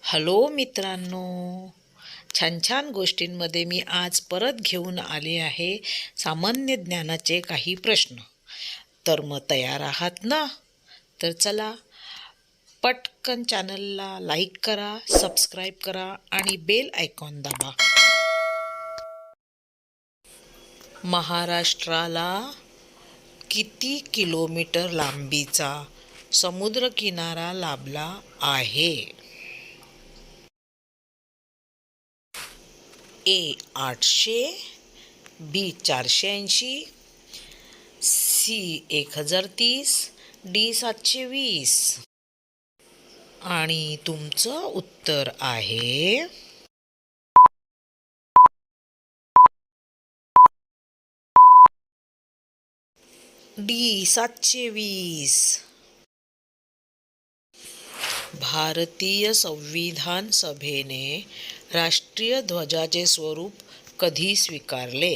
Hello मित्रांनो, छान छान गोष्टींमध्ये मी आज परत घेऊन आले आहे सामान्य ज्ञानाचे काही प्रश्न. तर मग तयार आहात ना? तर चला पटकन चॅनलला लाईक करा, सबस्क्राईब करा आणि बेल आयकॉन दाबा. महाराष्ट्राला किती किलोमीटर लांबीचा समुद्रकिनारा लाभला आहे? ए 800, बी 480, सी 1030, डी 720. आणि तुमचं उत्तर आहे डी 720. भारतीय संविधान सभेने राष्ट्रीय ध्वजाचे स्वरूप कधी स्वीकारले?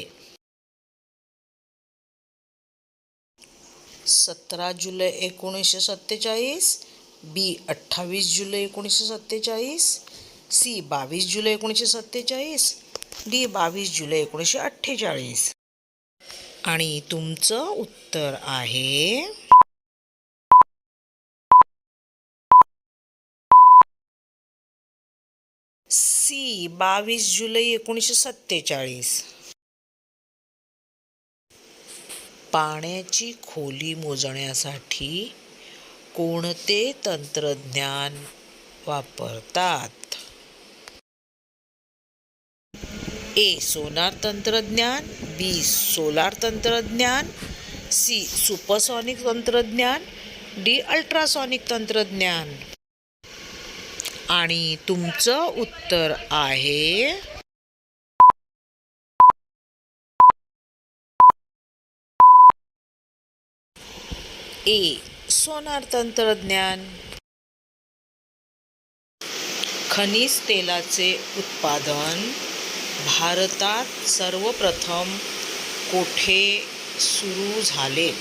17 जुलै 1947, बी 28 जुलै 1947, सी 22 जुलै 1947, डी 22 जुलै 1948. आणि तुमचं उत्तर आहे सी 22 जुलै 1947. पाण्याची खोली मोजण्यासाठी कोणते तंत्रज्ञान वापरतात? ए सोनार तंत्रज्ञान, बी सोलार तंत्रज्ञान, सी सुपरसॉनिक तंत्रज्ञान, डी अल्ट्रासॉनिक तंत्रज्ञान. आणि तुमचं उत्तर आहे ए सोनार तंत्रज्ञान. खनिज तेलाचे उत्पादन भारतात सर्वप्रथम कोठे सुरू झाले?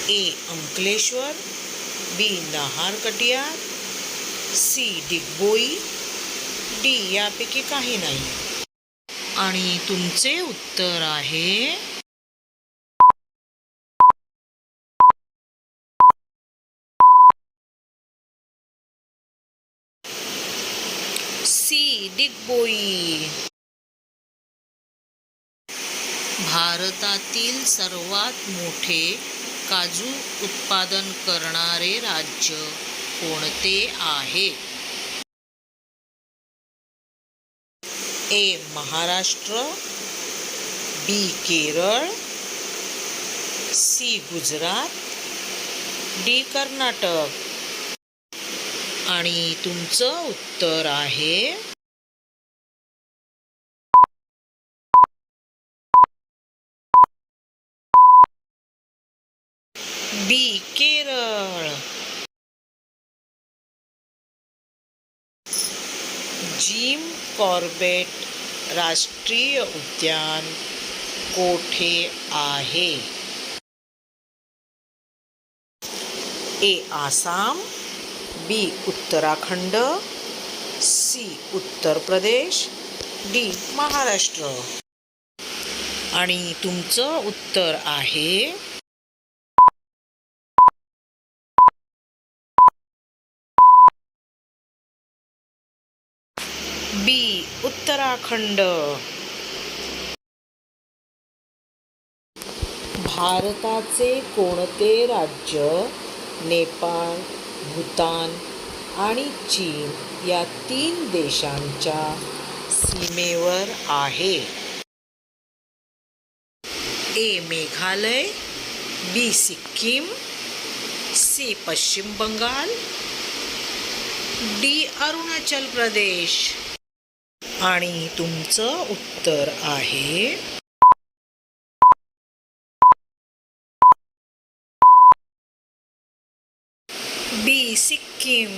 ए अंकलेश्वर, बी नहारकटिया, सी डिगबोई, डी यापैकी काही नाही. आणि तुमचे उत्तर आहे सी डिगबोई. भारतातील सर्वात मोठे काजू उत्पादन करणारे राज्य कोणते आहे? ए महाराष्ट्र, बी केरळ, सी गुजरात, डी कर्नाटक. आणि तुमचं उत्तर आहे बी केरळ. जिम कॉर्बेट राष्ट्रीय उद्यान कोठे आहे? ए आसाम, बी उत्तराखंड, सी उत्तर प्रदेश, डी महाराष्ट्र. आणि तुमचं उत्तर आहे बी उत्तराखंड. भारताचे कोणते राज्य नेपाळ, भूतान आणि चीन या 3 देशांच्या सीमेवर आहे? ए मेघालय, बी सिक्कीम, सी पश्चिम बंगाल, डी अरुणाचल प्रदेश. आणि तुमचं उत्तर आहे बी सिक्कीम.